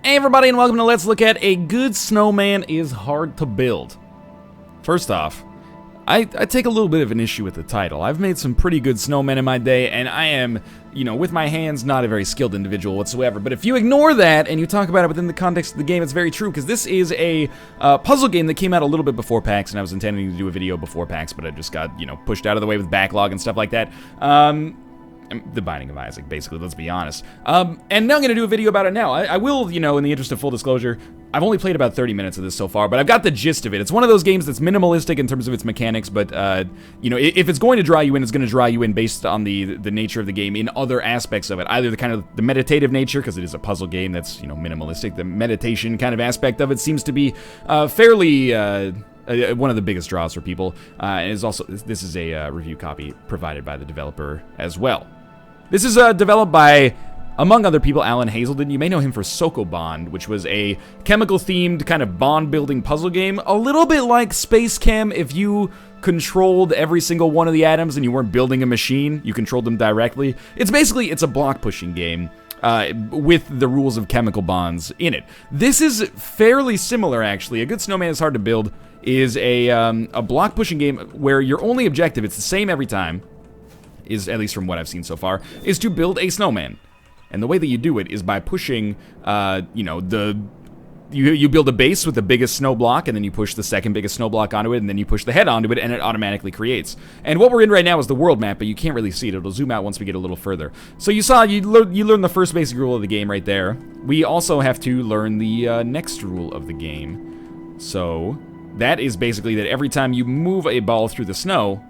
Hey everybody, and welcome to Let's Look at A Good Snowman is Hard to Build. First off, I take a little bit of an issue with the title. I've made some pretty good snowmen in my day, and I am, with my hands, not a very skilled individual whatsoever. But if you ignore that, and you talk about it within the context of the game, it's very true, because this is a puzzle game that came out a little bit before PAX, and I was intending to do a video before PAX, but I just got, pushed out of the way with backlog and stuff like that. The Binding of Isaac, basically, let's be honest. And now I'm going to do a video about it now. I will, in the interest of full disclosure, I've only played about 30 minutes of this so far, but I've got the gist of it. It's one of those games that's minimalistic in terms of its mechanics, but, if it's going to draw you in, it's going to draw you in based on the nature of the game in other aspects of it. Either the kind of the meditative nature, because it is a puzzle game that's, minimalistic. The meditation kind of aspect of it seems to be fairly... one of the biggest draws for people, and is also this is a review copy provided by the developer as well. This is developed by, among other people, Alan Hazelden. You may know him for Sokobond, which was a chemical-themed kind of bond-building puzzle game, a little bit like Space Chem if you controlled every single one of the atoms and you weren't building a machine, you controlled them directly. It's a block-pushing game. With the rules of chemical bonds in it. This is fairly similar, actually. A Good Snowman is Hard to Build is a block-pushing game where your only objective, it's the same every time, is, at least from what I've seen so far, is to build a snowman. And the way that you do it is by pushing, you build a base with the biggest snow block, and then you push the second biggest snow block onto it, and then you push the head onto it, and it automatically creates. And what we're in right now is the world map, but you can't really see it. It'll zoom out once we get a little further. So you learn the first basic rule of the game right there. We also have to learn the next rule of the game. So that is basically that every time you move a ball through the snow,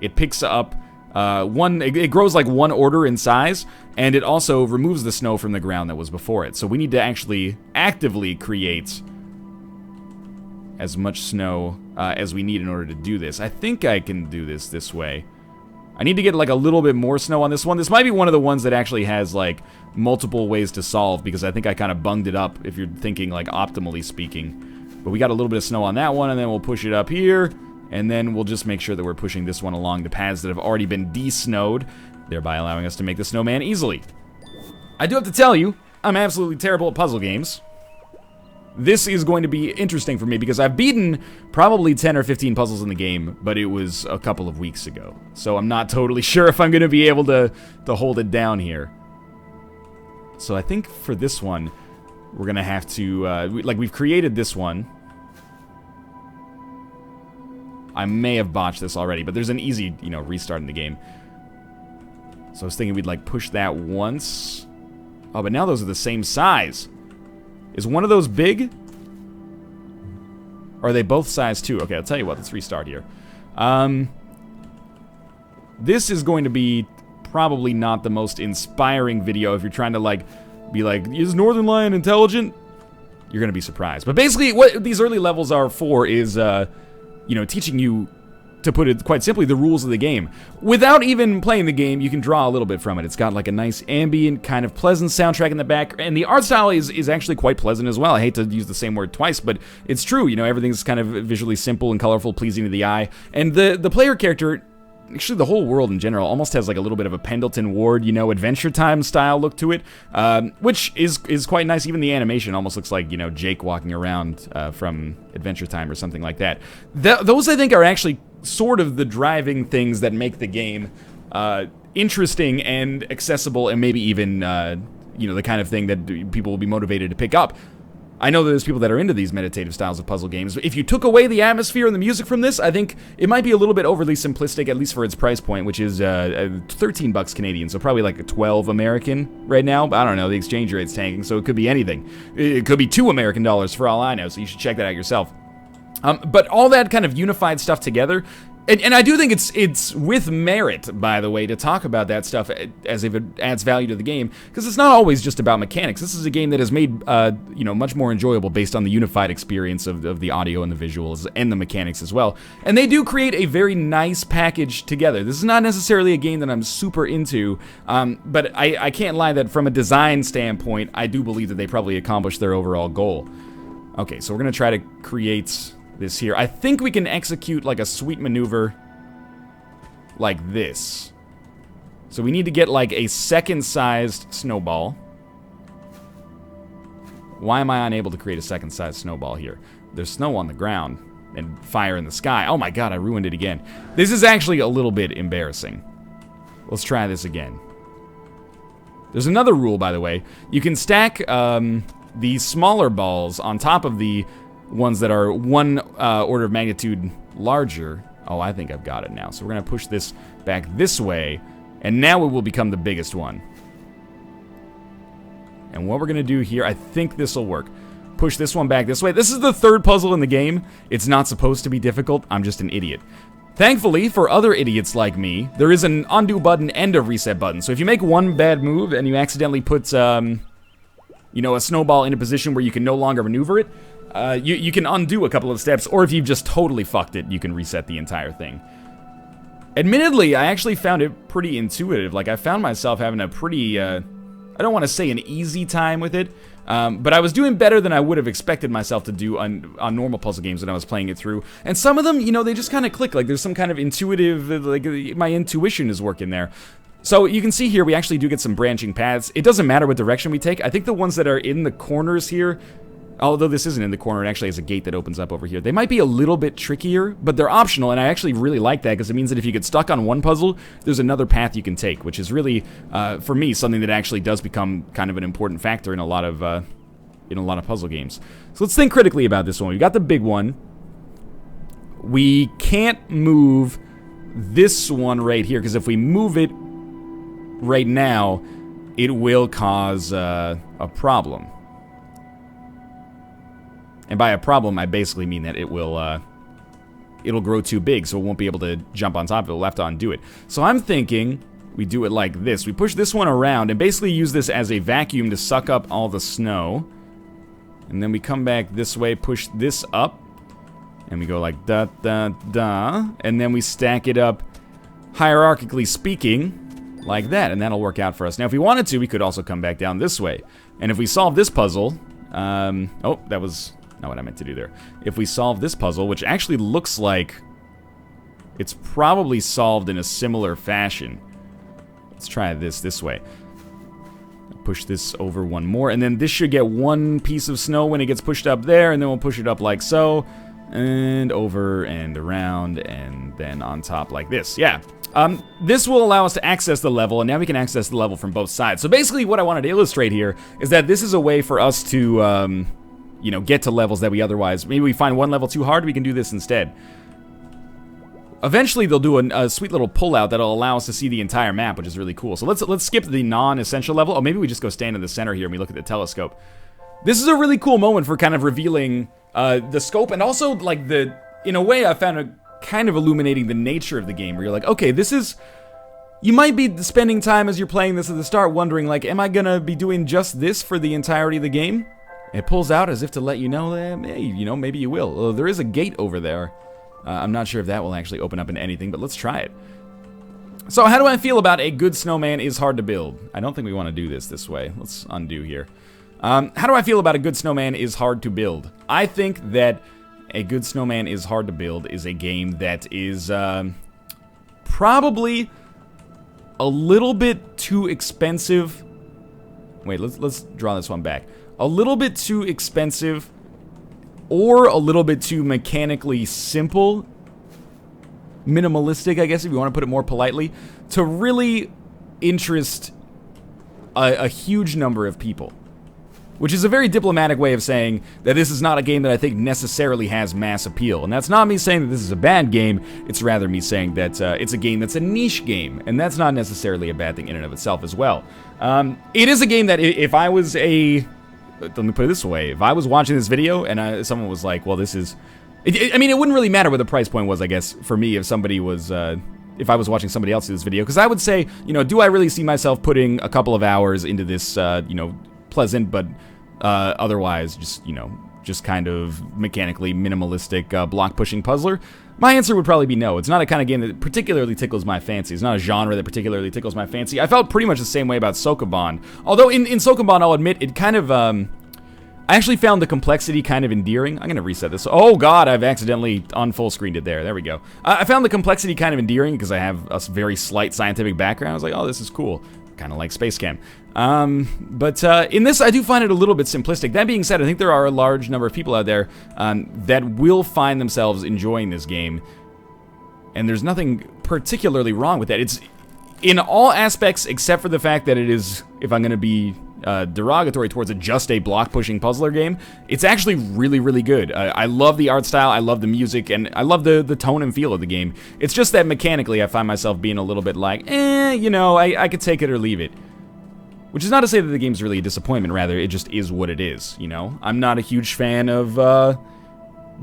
it picks up it grows like one order in size, and it also removes the snow from the ground that was before it. So we need to actually actively create as much snow as we need in order to do this. I think I can do this way. I need to get like a little bit more snow on this one. This might be one of the ones that actually has like multiple ways to solve, because I think I kind of bunged it up if you're thinking like optimally speaking. But we got a little bit of snow on that one, and then we'll push it up here. And then we'll just make sure that we're pushing this one along the paths that have already been de-snowed, thereby allowing us to make the snowman easily. I do have to tell you, I'm absolutely terrible at puzzle games. This is going to be interesting for me because I've beaten probably 10 or 15 puzzles in the game, but it was a couple of weeks ago. So I'm not totally sure if I'm going to be able to hold it down here. So I think for this one, we're going to have to, we've created this one. I may have botched this already, but there's an easy, restart in the game. So I was thinking we'd, push that once. Oh, but now those are the same size. Is one of those big? Or are they both size too? Okay, I'll tell you what, let's restart here. This is going to be probably not the most inspiring video if you're trying to, be like, is Northern Lion intelligent? You're going to be surprised. But basically, what these early levels are for is, teaching you, to put it quite simply, the rules of the game. Without even playing the game, you can draw a little bit from it. It's got a nice ambient, kind of pleasant soundtrack in the back, and the art style is actually quite pleasant as well. I hate to use the same word twice, but it's true. Everything's kind of visually simple and colorful, pleasing to the eye. And the player character, actually the whole world in general, almost has a little bit of a Pendleton Ward, Adventure Time style look to it, which is quite nice. Even the animation almost looks like, Jake walking around from Adventure Time or something like that. Those, I think, are actually sort of the driving things that make the game interesting and accessible, and maybe even, the kind of thing that people will be motivated to pick up. I know that there's people that are into these meditative styles of puzzle games. If you took away the atmosphere and the music from this, I think it might be a little bit overly simplistic, at least for its price point, which is 13 bucks Canadian, so probably a 12 American right now. I don't know, the exchange rate's tanking, so it could be anything. It could be $2 American for all I know, so you should check that out yourself. But all that kind of unified stuff together, and I do think it's with merit, by the way, to talk about that stuff as if it adds value to the game, because it's not always just about mechanics. This is a game that is made, much more enjoyable based on the unified experience of the audio and the visuals and the mechanics as well. And they do create a very nice package together. This is not necessarily a game that I'm super into, but I can't lie that from a design standpoint, I do believe that they probably accomplished their overall goal. Okay, so we're going to try to create this here. I think we can execute a sweet maneuver like this. So we need to get a second-sized snowball. Why am I unable to create a second size snowball here? There's snow on the ground and fire in the sky. Oh my god, I ruined it again. This is actually a little bit embarrassing. Let's try this again. There's another rule, by the way. You can stack these smaller balls on top of the ones that are one order of magnitude larger. Oh, I think I've got it now. So we're going to push this back this way, and now it will become the biggest one. And what we're going to do here, I think this will work. Push this one back this way. This is the third puzzle in the game. It's not supposed to be difficult. I'm just an idiot. Thankfully, for other idiots like me, there is an undo button and a reset button. So if you make one bad move and you accidentally put, you know, a snowball in a position where you can no longer maneuver it, you can undo a couple of steps, or if you've just totally fucked it, you can reset the entire thing. Admittedly, I actually found it pretty intuitive. Like, I found myself having a pretty, I don't want to say an easy time with it, but I was doing better than I would have expected myself to do on normal puzzle games when I was playing it through. And some of them, you know, they just kind of click. Like, there's some kind of intuitive, like, my intuition is working there. So you can see here, we actually do get some branching paths. It doesn't matter what direction we take. I think the ones that are in the corners here, although this isn't in the corner, it actually has a gate that opens up over here. They might be a little bit trickier, but they're optional, and I actually really like that, because it means that if you get stuck on one puzzle, there's another path you can take, which is really, for me, something that actually does become kind of an important factor in a lot of puzzle games. So let's think critically about this one. We got the big one. We can't move this one right here, because if we move it right now, it will cause a problem. And by a problem, I basically mean that it will, it'll grow too big, so it won't be able to jump on top of it. We'll have to undo it. So I'm thinking we do it like this. We push this one around and basically use this as a vacuum to suck up all the snow. And then we come back this way, push this up, and we go like da da da, and then we stack it up, hierarchically speaking, like that, and that'll work out for us. Now, if we wanted to, we could also come back down this way. And if we solve this puzzle, oh, that was not what I meant to do there. If we solve this puzzle, which actually looks like it's probably solved in a similar fashion. Let's try this way. Push this over one more, and then this should get one piece of snow when it gets pushed up there, and then we'll push it up like so, and over and around, and then on top like this. Yeah. This will allow us to access the level, and now we can access the level from both sides. So basically what I wanted to illustrate here is that this is a way for us to, you know, get to levels that we otherwise, maybe we find one level too hard, we can do this instead. Eventually they'll do a sweet little pullout that'll allow us to see the entire map, which is really cool. So let's skip the non-essential level. Oh, maybe we just go stand in the center here and we look at the telescope. This is a really cool moment for kind of revealing the scope, and also like in a way I found it kind of illuminating the nature of the game, where you're like, okay, this is, you might be spending time as you're playing this at the start wondering like, am I gonna be doing just this for the entirety of the game? It pulls out as if to let you know that, hey, you know, maybe you will. There is a gate over there. I'm not sure if that will actually open up into anything, but let's try it. So how do I feel about a good snowman is hard to build? I don't think we want to do this way. Let's undo here. How do I feel about a good snowman is hard to build? I think that a good snowman is hard to build is a game that is probably a little bit too expensive. Wait, let's draw this one back. A little bit too expensive, or a little bit too mechanically simple, minimalistic, I guess, if you want to put it more politely, to really interest a huge number of people. Which is a very diplomatic way of saying that this is not a game that I think necessarily has mass appeal. And that's not me saying that this is a bad game, it's rather me saying that it's a game that's a niche game, and that's not necessarily a bad thing in and of itself as well. It is a game that if I was let me put it this way, if I was watching this video and someone was like, well, this is, I mean, it wouldn't really matter what the price point was, I guess, for me, if somebody was, if I was watching somebody else do this video, because I would say, you know, do I really see myself putting a couple of hours into this, you know, pleasant, but otherwise just, you know, just kind of mechanically minimalistic block-pushing puzzler? My answer would probably be no. It's not a kind of game that particularly tickles my fancy. It's not a genre that particularly tickles my fancy. I felt pretty much the same way about Sokobon. Although in Sokobon, I'll admit, it kind of, I actually found the complexity kind of endearing. I'm going to reset this. Oh god, I've accidentally unfull-screened it there. There we go. I found the complexity kind of endearing because I have a very slight scientific background. I was like, oh, this is cool. kind of like Space Cam. But in this, I do find it a little bit simplistic. That being said, I think there are a large number of people out there that will find themselves enjoying this game, and there's nothing particularly wrong with that. It's in all aspects except for the fact that it is, if I'm going to be derogatory towards it, just a block-pushing puzzler game. It's actually really, really good. I love the art style, I love the music, and I love the tone and feel of the game. It's just that mechanically I find myself being a little bit like, you know, I could take it or leave it. Which is not to say that the game's really a disappointment, rather, it just is what it is, you know? I'm not a huge fan of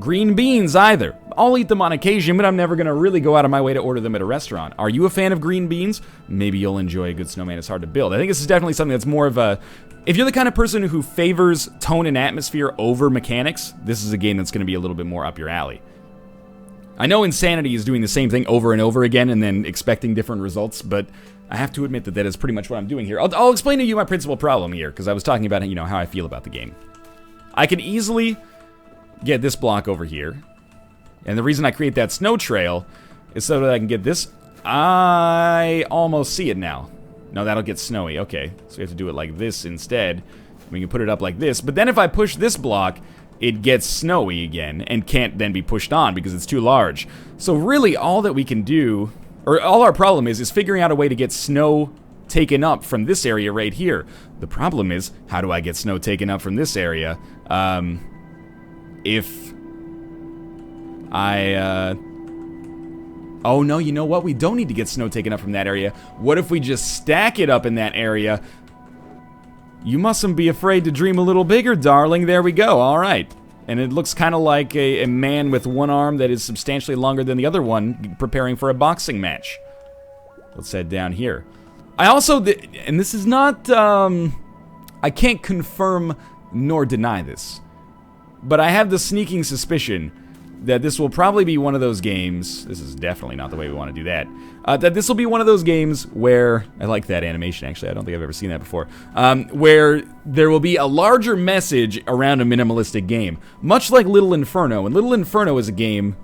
green beans either. I'll eat them on occasion, but I'm never going to really go out of my way to order them at a restaurant. Are you a fan of green beans? Maybe you'll enjoy a good snowman. It's hard to build. I think this is definitely something that's more of a... If you're the kind of person who favors tone and atmosphere over mechanics, this is a game that's going to be a little bit more up your alley. I know Insanity is doing the same thing over and over again and then expecting different results, but I have to admit that that is pretty much what I'm doing here. I'll explain to you my principal problem here, because I was talking about, you know, how I feel about the game. I can easily get this block over here, and the reason I create that snow trail is so that I can get this. I almost see it now. No, that'll get snowy. Okay, so we have to do it like this instead. We can put it up like this, but then if I push this block, it gets snowy again and can't then be pushed on because it's too large. So really all that we can do, or all our problem is figuring out a way to get snow taken up from this area right here. The problem is, how do I get snow taken up from this area? If I, oh no, you know what? We don't need to get snow taken up from that area. What if we just stack it up in that area? You mustn't be afraid to dream a little bigger, darling. There we go. All right. And it looks kind of like a man with one arm that is substantially longer than the other one preparing for a boxing match. Let's head down here. I also, and this is not, I can't confirm nor deny this, but I have the sneaking suspicion that this will probably be one of those games, this is definitely not the way we want to do that, that this will be one of those games where, I like that animation actually, I don't think I've ever seen that before, where there will be a larger message around a minimalistic game, much like Little Inferno, and Little Inferno is a game,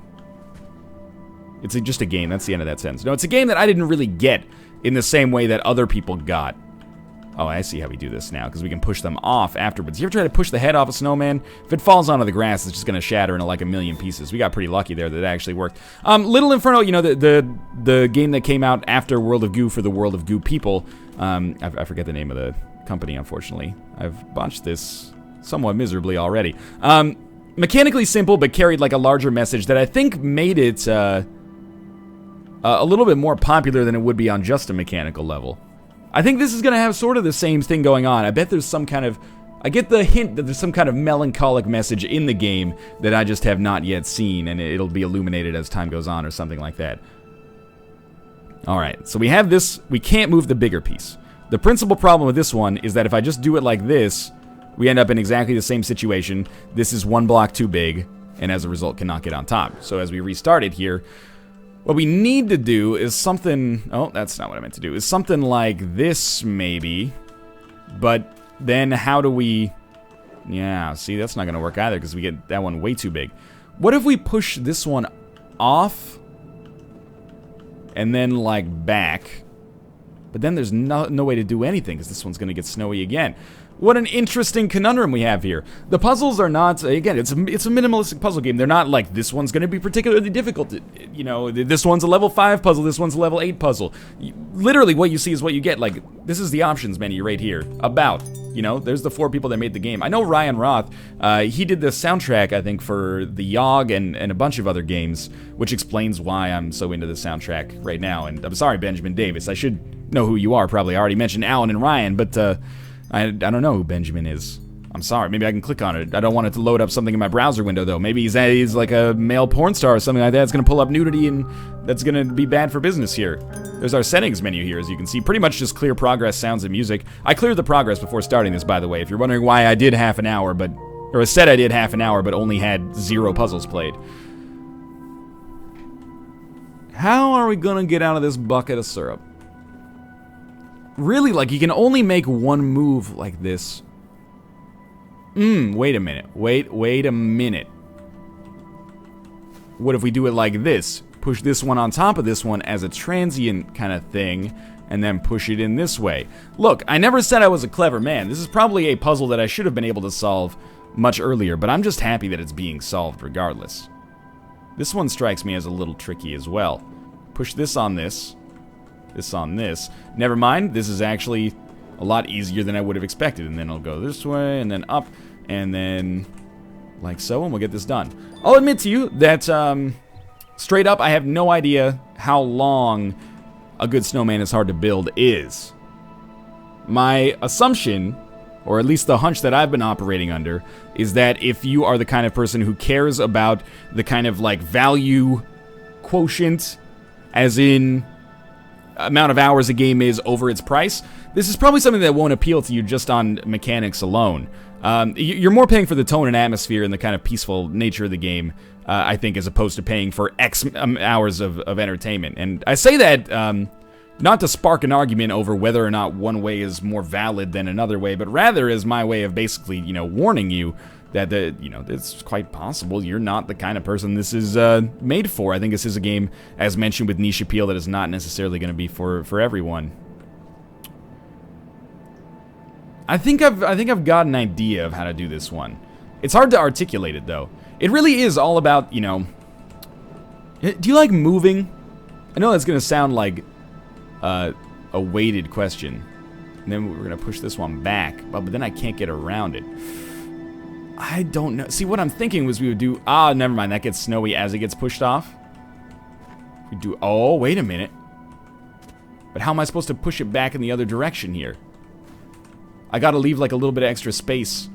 it's just a game, that's the end of that sentence. No, it's a game that I didn't really get in the same way that other people got. Oh, I see how we do this now, because we can push them off afterwards. You ever try to push the head off a snowman? If it falls onto the grass, it's just going to shatter into like a million pieces. We got pretty lucky there that it actually worked. Little Inferno, you know, the game that came out after World of Goo for the World of Goo people. I forget the name of the company, unfortunately. I've botched this somewhat miserably already. Mechanically simple, but carried like a larger message that I think made it a little bit more popular than it would be on just a mechanical level. I think this is going to have sort of the same thing going on. I bet there's some kind of... I get the hint that there's some kind of melancholic message in the game that I just have not yet seen, and it'll be illuminated as time goes on or something like that. Alright, so we have this... We can't move the bigger piece. The principal problem with this one is that if I just do it like this, we end up in exactly the same situation. This is one block too big, and as a result cannot get on top. So as we restart it here... What we need to do is something... Oh, that's not what I meant to do. Is something like this, maybe. But then how do we... Yeah, see, that's not going to work either because we get that one way too big. What if we push this one off and then, like, back? But then there's no way to do anything because this one's going to get snowy again. What an interesting conundrum we have here. The puzzles are not, again, it's a minimalistic puzzle game. They're not like, this one's going to be particularly difficult. You know, this one's a level 5 puzzle, this one's a level 8 puzzle. Literally, what you see is what you get. Like, this is the options menu right here. About, you know, there's the 4 people that made the game. I know Ryan Roth, he did the soundtrack, I think, for the Yogg and a bunch of other games, which explains why I'm so into the soundtrack right now. And I'm sorry, Benjamin Davis. I should know who you are, probably. I already mentioned Alan and Ryan, but, I don't know who Benjamin is. I'm sorry. Maybe I can click on it. I don't want it to load up something in my browser window, though. Maybe he's like a male porn star or something like that. It's going to pull up nudity, and that's going to be bad for business here. There's our settings menu here, as you can see. Pretty much just clear progress, sounds, and music. I cleared the progress before starting this, by the way. If you're wondering why I did half an hour, or I said I did half an hour, but only had 0 puzzles played. How are we going to get out of this bucket of syrup? Really, like, you can only make one move like this. Wait a minute. Wait a minute. What if we do it like this? Push this one on top of this one as a transient kind of thing, and then push it in this way. Look, I never said I was a clever man. This is probably a puzzle that I should have been able to solve much earlier, but I'm just happy that it's being solved regardless. This one strikes me as a little tricky as well. Push this on this on this. Never mind, this is actually a lot easier than I would have expected, and then I'll go this way, and then up, and then like so, and we'll get this done. I'll admit to you that, straight up, I have no idea how long a good snowman is hard to build is. My assumption, or at least the hunch that I've been operating under, is that if you are the kind of person who cares about the kind of like value quotient, as in amount of hours a game is over its price, this is probably something that won't appeal to you just on mechanics alone. You're more paying for the tone and atmosphere and the kind of peaceful nature of the game, I think, as opposed to paying for X hours of entertainment. And I say that not to spark an argument over whether or not one way is more valid than another way, but rather as my way of basically, warning you that it's quite possible you're not the kind of person this is made for. I think this is a game, as mentioned, with niche appeal that is not necessarily going to be for everyone. I think I've got an idea of how to do this one. It's hard to articulate it though. It really is all about, do you like moving? I know that's gonna sound like a weighted question. And then we're gonna push this one back, but then I can't get around it. I don't know. See, what I'm thinking was we would do, never mind, that gets snowy as it gets pushed off. We do, oh, wait a minute. But how am I supposed to push it back in the other direction here? I gotta leave like a little bit of extra space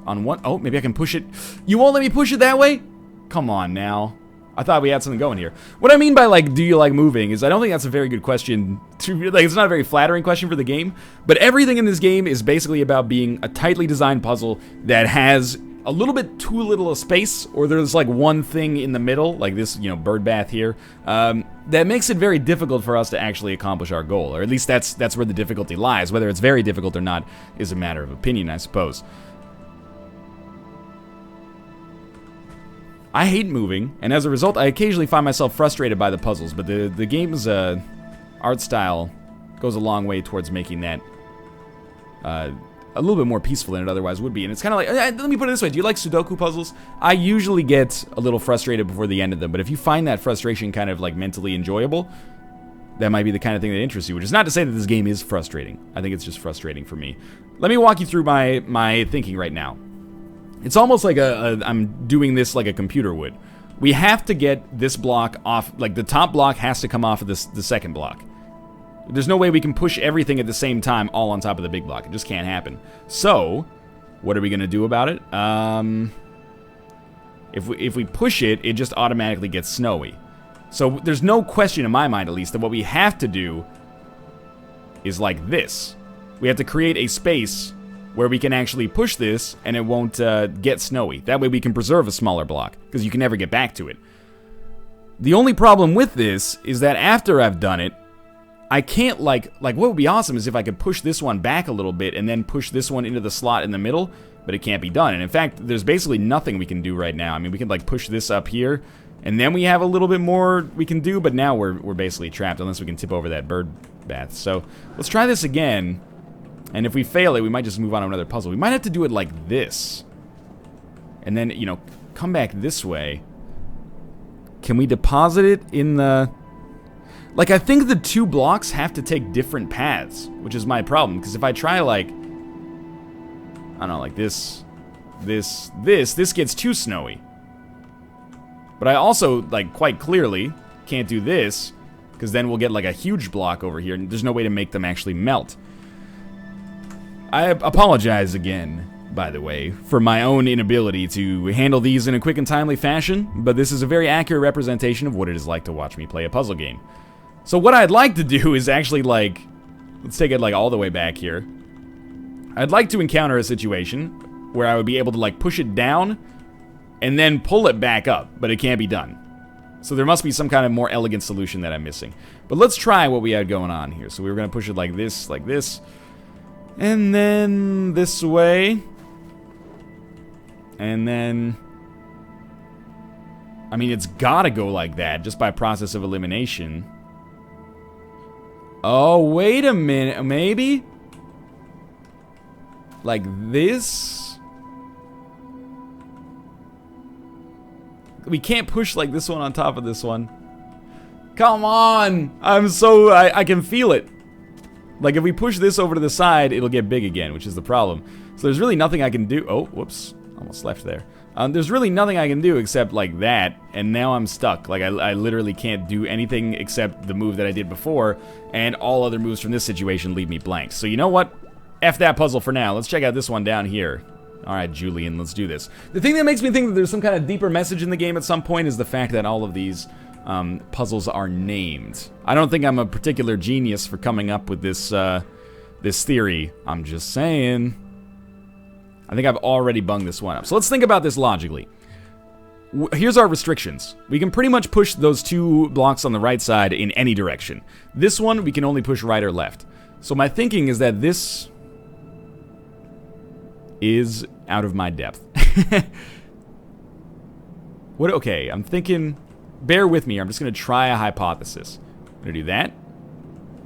on one. Oh, maybe I can push it. You won't let me push it that way? Come on now. I thought we had something going here. What I mean by like, do you like moving, is I don't think that's a very good question. It's not a very flattering question for the game. But everything in this game is basically about being a tightly designed puzzle that has a little bit too little a space, or there's like one thing in the middle, like this, bird bath here, that makes it very difficult for us to actually accomplish our goal. Or at least that's where the difficulty lies. Whether it's very difficult or not is a matter of opinion, I suppose. I hate moving, and as a result, I occasionally find myself frustrated by the puzzles, but the game's art style goes a long way towards making that a little bit more peaceful than it otherwise would be. And it's kind of like, let me put it this way, do you like Sudoku puzzles? I usually get a little frustrated before the end of them, but if you find that frustration kind of like mentally enjoyable, that might be the kind of thing that interests you, which is not to say that this game is frustrating. I think it's just frustrating for me. Let me walk you through my thinking right now. It's almost like I'm doing this like a computer would. We have to get this block off, like the top block has to come off of the second block. There's no way we can push everything at the same time all on top of the big block. It just can't happen. So, what are we going to do about it? If we push it, it just automatically gets snowy. So there's no question in my mind, at least, that what we have to do is like this. We have to create a space where we can actually push this and it won't get snowy. That way we can preserve a smaller block, because you can never get back to it. The only problem with this is that after I've done it, I can't like what would be awesome is if I could push this one back a little bit and then push this one into the slot in the middle, but it can't be done. And in fact, there's basically nothing we can do right now. I mean, we can like push this up here, and then we have a little bit more we can do, but now we're basically trapped unless we can tip over that bird bath. So let's try this again. And if we fail it, we might just move on to another puzzle. We might have to do it like this. And then, come back this way. Can we deposit it in the... Like, I think the two blocks have to take different paths, which is my problem. Because if I try, like... I don't know, like this gets too snowy. But I also, like, quite clearly can't do this, because then we'll get, like, a huge block over here, and there's no way to make them actually melt. I apologize again, by the way, for my own inability to handle these in a quick and timely fashion, but this is a very accurate representation of what it is like to watch me play a puzzle game. So what I'd like to do is actually, like, let's take it, like, all the way back here. I'd like to encounter a situation where I would be able to, like, push it down and then pull it back up, but it can't be done. So there must be some kind of more elegant solution that I'm missing. But let's try what we had going on here. So we were going to push it like this, and then this way. And then... I mean, it's gotta go like that, just by process of elimination. Oh, wait a minute. Maybe? Like this? We can't push like this one on top of this one. Come on! I can feel it. Like if we push this over to the side, it'll get big again, which is the problem. So there's really nothing I can do. Oh, whoops. Almost left there. There's really nothing I can do except like that, and now I'm stuck. Like I literally can't do anything except the move that I did before, and all other moves from this situation leave me blank. So you know what? F that puzzle for now. Let's check out this one down here. Alright, Julian, let's do this. The thing that makes me think that there's some kind of deeper message in the game at some point is the fact that all of these puzzles are named. I don't think I'm a particular genius for coming up with this, this theory. I'm just saying. I think I've already bunged this one up. So let's think about this logically. Here's our restrictions. We can pretty much push those 2 blocks on the right side in any direction. This one, we can only push right or left. So my thinking is that this is out of my depth. Okay, I'm thinking, bear with me, I'm just gonna try a hypothesis. I'm gonna do that,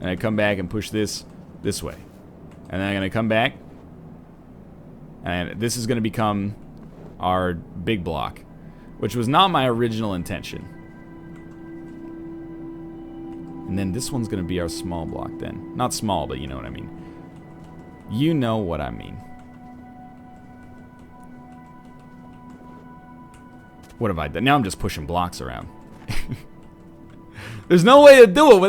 and I come back and push this way. And then I'm gonna come back, and this is gonna become our big block, which was not my original intention. And then this one's gonna be our small block then. Not small, but you know what I mean. You know what I mean. What have I done? Now I'm just pushing blocks around. There's no way to do it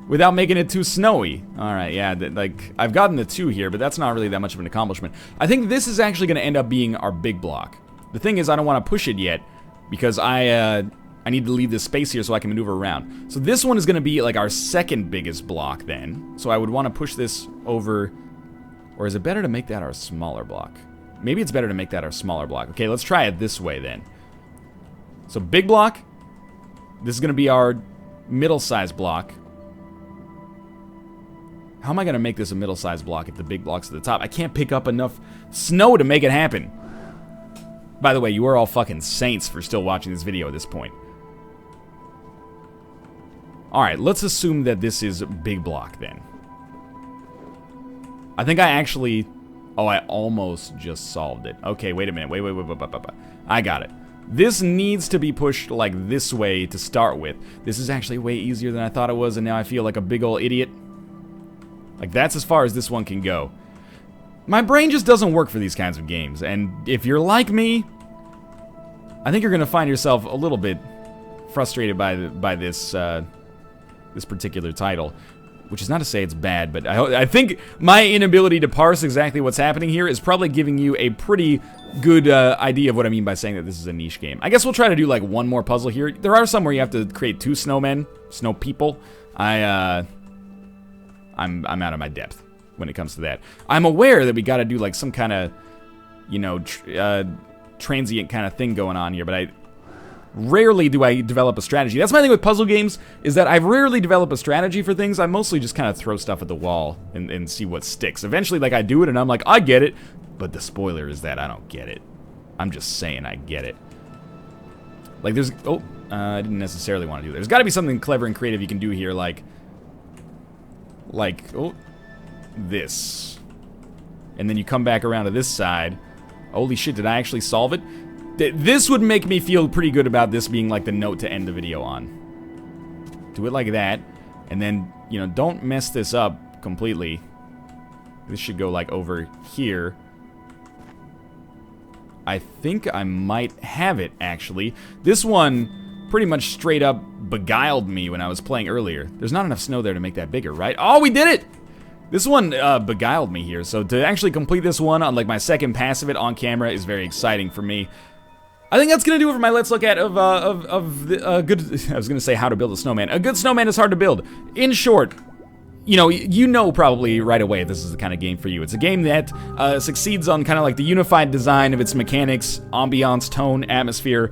without making it too snowy. Alright, yeah, like, I've gotten the 2 here, but that's not really that much of an accomplishment. I think this is actually going to end up being our big block. The thing is, I don't want to push it yet, because I need to leave this space here so I can maneuver around. So this one is going to be, like, our second biggest block, then. So I would want to push this over, or is it better to make that our smaller block? Maybe it's better to make that our smaller block. Okay, let's try it this way, then. So, big block. This is going to be our middle-sized block. How am I going to make this a middle-sized block if the big block's at the top? I can't pick up enough snow to make it happen. By the way, you are all fucking saints for still watching this video at this point. Alright, let's assume that this is big block, then. I think I actually... Oh, I almost just solved it. Okay, wait a minute. Wait. I got it. This needs to be pushed like this way to start with. This is actually way easier than I thought it was, and now I feel like a big ol' idiot. Like, that's as far as this one can go. My brain just doesn't work for these kinds of games, and if you're like me, I think you're gonna find yourself a little bit frustrated by this this particular title. Which is not to say it's bad, but I think my inability to parse exactly what's happening here is probably giving you a pretty good idea of what I mean by saying that this is a niche game. I guess we'll try to do like one more puzzle here. There are some where you have to create 2 snowmen, snow people. I'm out of my depth when it comes to that. I'm aware that we got to do like some kind of, you know, transient kind of thing going on here, but rarely do I develop a strategy. That's my thing with puzzle games, is that I rarely develop a strategy for things. I mostly just kind of throw stuff at the wall and see what sticks. Eventually, like, I do it and I'm like, I get it. But the spoiler is that I don't get it. I'm just saying I get it. Like, there's... Oh, I didn't necessarily want to do that. There's got to be something clever and creative you can do here, like, oh, this. And then you come back around to this side. Holy shit, did I actually solve it? This would make me feel pretty good about this being like the note to end the video on. Do it like that, and then, you know, don't mess this up completely. This should go like over here. I think I might have it, actually. This one pretty much straight up beguiled me when I was playing earlier. There's not enough snow there to make that bigger, right? Oh, we did it! This one beguiled me here, so to actually complete this one on like my second pass of it on camera is very exciting for me. I think that's gonna do it for my let's look at of good. I was gonna say how to build a snowman. A good snowman is hard to build. In short, you know probably right away this is the kind of game for you. It's a game that succeeds on kind of like the unified design of its mechanics, ambiance, tone, atmosphere,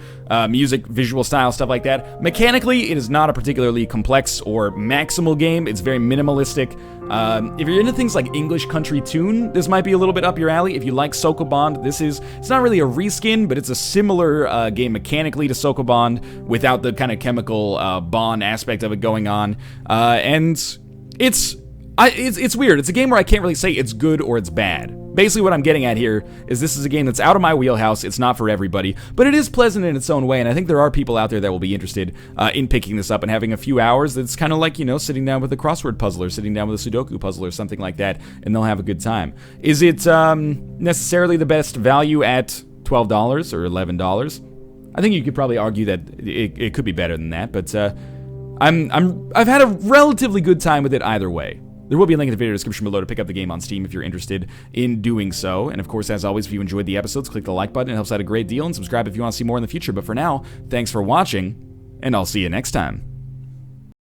music, visual style, stuff like that. Mechanically, it is not a particularly complex or maximal game. It's very minimalistic. If you're into things like English country tune, this might be a little bit up your alley. If you like Sokobond, it's not really a reskin, but it's a similar game mechanically to Sokobond without the kind of chemical bond aspect of it going on. And it's weird. It's a game where I can't really say it's good or it's bad. Basically what I'm getting at here is this is a game that's out of my wheelhouse. It's not for everybody, but it is pleasant in its own way, and I think there are people out there that will be interested in picking this up and having a few hours. That's kind of like, sitting down with a crossword puzzle or sitting down with a Sudoku puzzle or something like that, and they'll have a good time. Is it necessarily the best value at $12 or $11? I think you could probably argue that it could be better than that, but I've had a relatively good time with it either way. There will be a link in the video description below to pick up the game on Steam if you're interested in doing so. And of course, as always, if you enjoyed the episodes, click the like button. It helps out a great deal. And subscribe if you want to see more in the future. But for now, thanks for watching, and I'll see you next time.